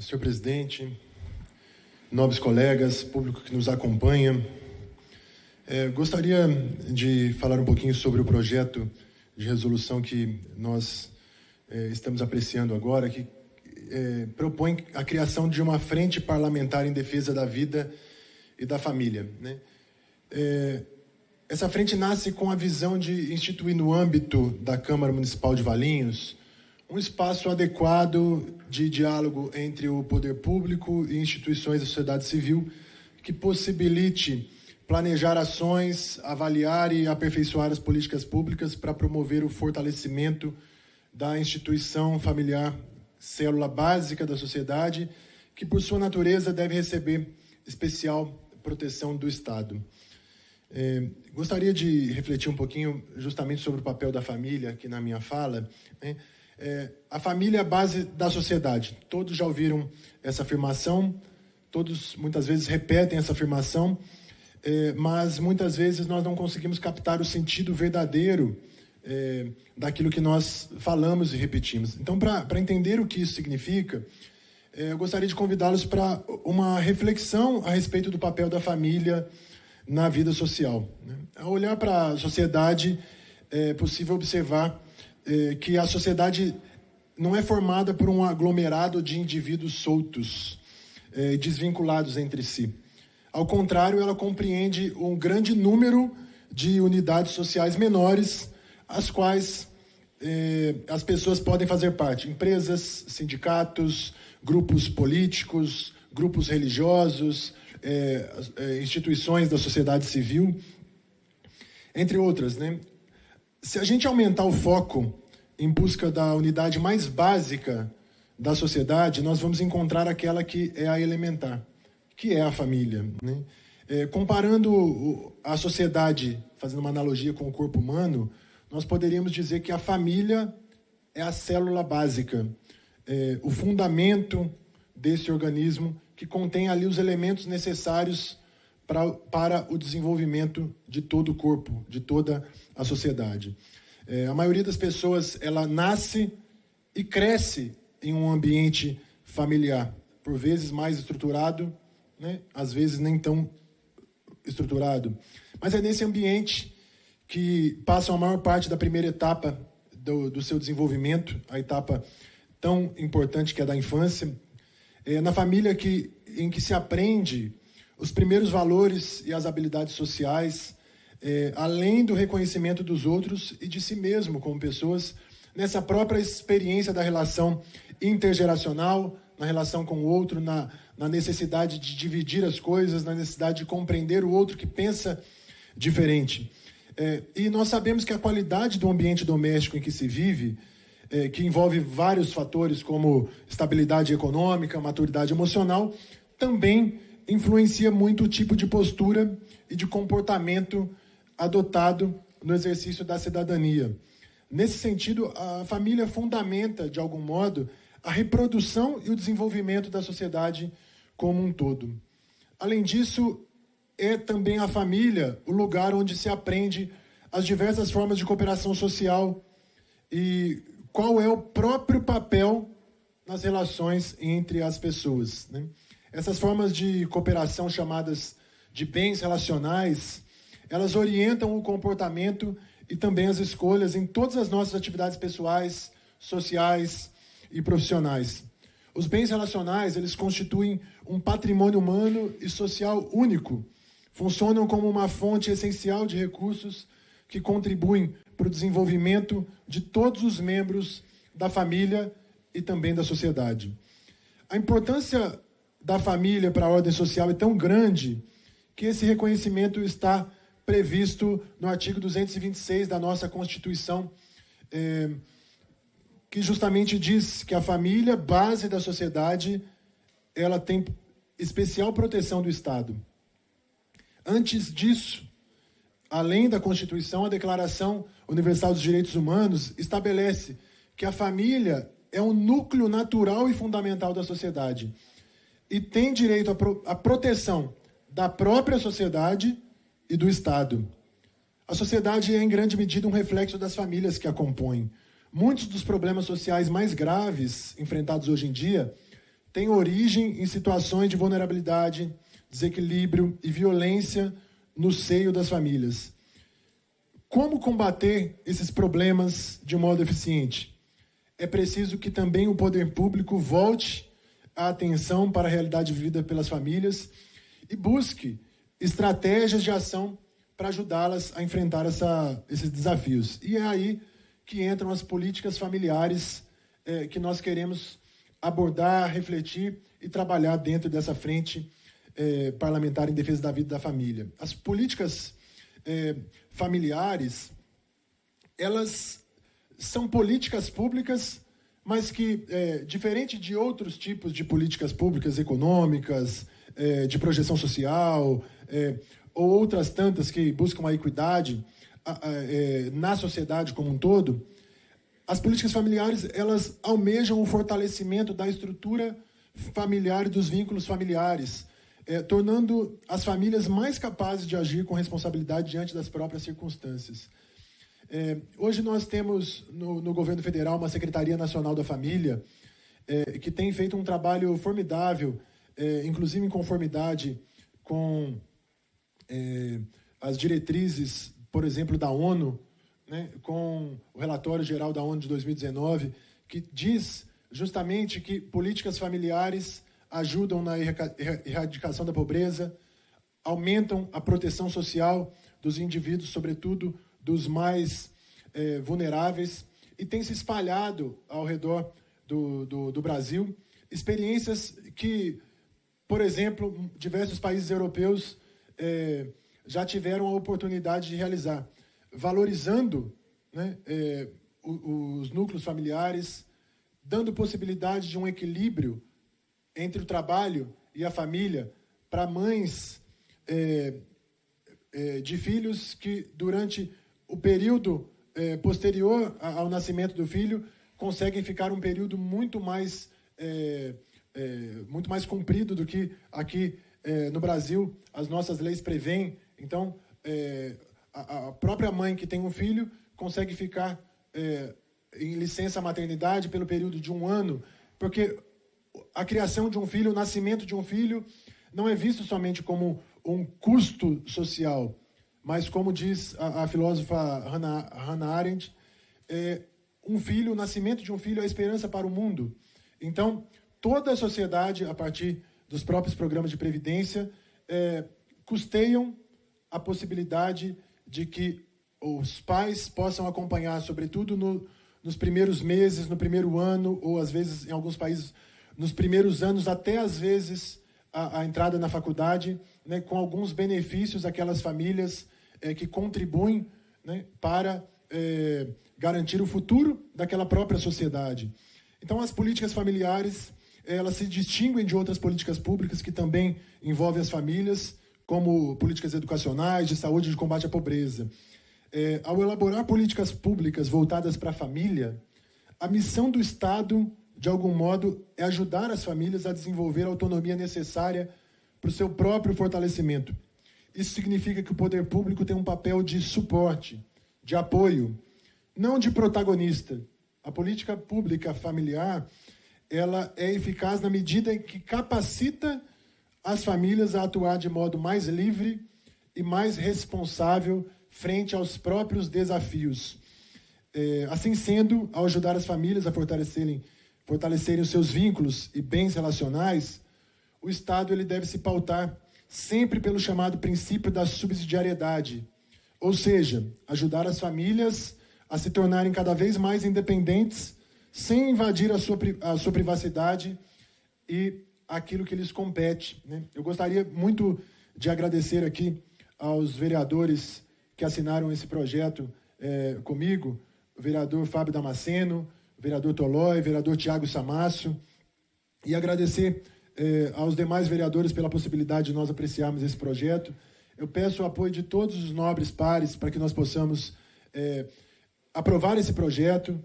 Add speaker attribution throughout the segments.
Speaker 1: senhor presidente, nobres colegas, público que nos acompanha. Gostaria de falar um pouquinho sobre o projeto de resolução que nós estamos apreciando agora, que propõe a criação de uma frente parlamentar em defesa da vida e da família, né? Essa frente nasce com a visão de instituir no âmbito da Câmara Municipal de Valinhos um espaço adequado de diálogo entre o poder público e instituições da sociedade civil que possibilite planejar ações, avaliar e aperfeiçoar as políticas públicas para promover o fortalecimento da instituição familiar, célula básica da sociedade, que por sua natureza deve receber especial proteção do Estado. Gostaria de refletir um pouquinho justamente sobre o papel da família aqui na minha fala, né? A família é a base da sociedade. Todos já ouviram essa afirmação, todos muitas vezes repetem essa afirmação, mas muitas vezes nós não conseguimos captar o sentido verdadeiro daquilo que nós falamos e repetimos. Então, para entender o que isso significa, eu gostaria de convidá-los para uma reflexão a respeito do papel da família na vida social, né? Ao olhar para a sociedade, é possível observar que a sociedade não é formada por um aglomerado de indivíduos soltos, desvinculados entre si. Ao contrário, ela compreende um grande número de unidades sociais menores, as quais as pessoas podem fazer parte. Empresas, sindicatos, grupos políticos, grupos religiosos, instituições da sociedade civil, entre outras, né? Se a gente aumentar o foco em busca da unidade mais básica da sociedade, nós vamos encontrar aquela que é a elementar, que é a família, né? Comparando a sociedade, fazendo uma analogia com o corpo humano, nós poderíamos dizer que a família é a célula básica, o fundamento desse organismo que contém ali os elementos necessários para o desenvolvimento de todo o corpo, de toda a sociedade. A maioria das pessoas, ela nasce e cresce em um ambiente familiar, por vezes mais estruturado, né? Às vezes nem tão estruturado. Mas é nesse ambiente que passa a maior parte da primeira etapa do seu desenvolvimento, a etapa tão importante que é da infância. Na família em que se aprende os primeiros valores e as habilidades sociais, além do reconhecimento dos outros e de si mesmo como pessoas, nessa própria experiência da relação intergeracional, na relação com o outro, na necessidade de dividir as coisas, na necessidade de compreender o outro que pensa diferente. E nós sabemos que a qualidade do ambiente doméstico em que se vive, que envolve vários fatores como estabilidade econômica, maturidade emocional, também influencia muito o tipo de postura e de comportamento adotado no exercício da cidadania. Nesse sentido, a família fundamenta, de algum modo, a reprodução e o desenvolvimento da sociedade como um todo. Além disso, é também a família o lugar onde se aprende as diversas formas de cooperação social e qual é o próprio papel nas relações entre as pessoas, né? Essas formas de cooperação chamadas de bens relacionais, elas orientam o comportamento e também as escolhas em todas as nossas atividades pessoais, sociais e profissionais. Os bens relacionais, eles constituem um patrimônio humano e social único, funcionam como uma fonte essencial de recursos que contribuem para o desenvolvimento de todos os membros da família e também da sociedade. A importância da família para a ordem social é tão grande que esse reconhecimento está previsto no artigo 226 da nossa Constituição, que justamente diz que a família, base da sociedade, ela tem especial proteção do Estado. Antes disso, além da Constituição, a Declaração Universal dos Direitos Humanos estabelece que a família é um núcleo natural e fundamental da sociedade e tem direito à proteção da própria sociedade e do Estado. A sociedade é, em grande medida, um reflexo das famílias que a compõem. Muitos dos problemas sociais mais graves enfrentados hoje em dia têm origem em situações de vulnerabilidade, desequilíbrio e violência no seio das famílias. Como combater esses problemas de modo eficiente? É preciso que também o poder público volte a atenção para a realidade vivida pelas famílias e busque estratégias de ação para ajudá-las a enfrentar esses desafios. E é aí que entram as políticas familiares que nós queremos abordar, refletir e trabalhar dentro dessa frente parlamentar em defesa da vida da família. As políticas familiares, elas são políticas públicas, mas que, diferente de outros tipos de políticas públicas econômicas, de projeção social, ou outras tantas que buscam a equidade na sociedade como um todo, as políticas familiares, elas almejam o fortalecimento da estrutura familiar e dos vínculos familiares, tornando as famílias mais capazes de agir com responsabilidade diante das próprias circunstâncias. Hoje nós temos no governo federal uma Secretaria Nacional da Família que tem feito um trabalho formidável, inclusive em conformidade com as diretrizes, por exemplo, da ONU, né, com o relatório geral da ONU de 2019, que diz justamente que políticas familiares ajudam na erradicação da pobreza, aumentam a proteção social dos indivíduos, sobretudo dos mais vulneráveis, e tem se espalhado ao redor do Brasil experiências que, por exemplo, diversos países europeus já tiveram a oportunidade de realizar, valorizando, né, os núcleos familiares, dando possibilidade de um equilíbrio entre o trabalho e a família para mães de filhos que, durante o período posterior ao nascimento do filho, conseguem ficar um período muito mais comprido do que aqui no Brasil as nossas leis prevêem. Então, a própria mãe que tem um filho consegue ficar em licença maternidade pelo período de 1 ano, porque a criação de um filho, o nascimento de um filho, não é visto somente como um custo social, mas, como diz a filósofa Hannah Arendt, o nascimento de um filho é a esperança para o mundo. Então, toda a sociedade, a partir dos próprios programas de previdência, custeiam a possibilidade de que os pais possam acompanhar, sobretudo nos primeiros meses, no primeiro ano, ou às vezes, em alguns países, nos primeiros anos, até às vezes a entrada na faculdade, né, com alguns benefícios àquelas famílias que contribuem, né, para garantir o futuro daquela própria sociedade. Então, as políticas familiares, elas se distinguem de outras políticas públicas que também envolvem as famílias, como políticas educacionais, de saúde e de combate à pobreza. Ao elaborar políticas públicas voltadas para a família, a missão do Estado, de algum modo, é ajudar as famílias a desenvolver a autonomia necessária para o seu próprio fortalecimento. Isso significa que o poder público tem um papel de suporte, de apoio, não de protagonista. A política pública familiar, ela é eficaz na medida em que capacita as famílias a atuar de modo mais livre e mais responsável frente aos próprios desafios. Assim sendo, ao ajudar as famílias a fortalecerem os seus vínculos e bens relacionais, o Estado ele deve se pautar sempre pelo chamado princípio da subsidiariedade, ou seja, ajudar as famílias a se tornarem cada vez mais independentes, sem invadir a sua privacidade e aquilo que lhes compete, né? Eu gostaria muito de agradecer aqui aos vereadores que assinaram esse projeto comigo, o vereador Fábio Damasceno, o vereador Tolói, o vereador Tiago Samácio, e agradecer aos demais vereadores pela possibilidade de nós apreciarmos esse projeto. Eu peço o apoio de todos os nobres pares para que nós possamos aprovar esse projeto,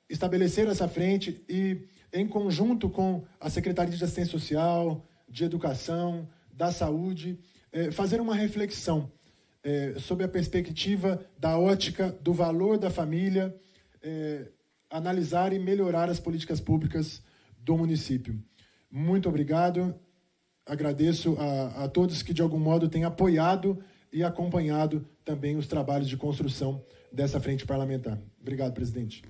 Speaker 1: estabelecer essa frente e, em conjunto com a Secretaria de Assistência Social, de Educação, da Saúde, fazer uma reflexão sobre a perspectiva da ótica do valor da família, analisar e melhorar as políticas públicas do município. Muito obrigado. Agradeço a todos que, de algum modo, têm apoiado e acompanhado também os trabalhos de construção dessa frente parlamentar. Obrigado, presidente.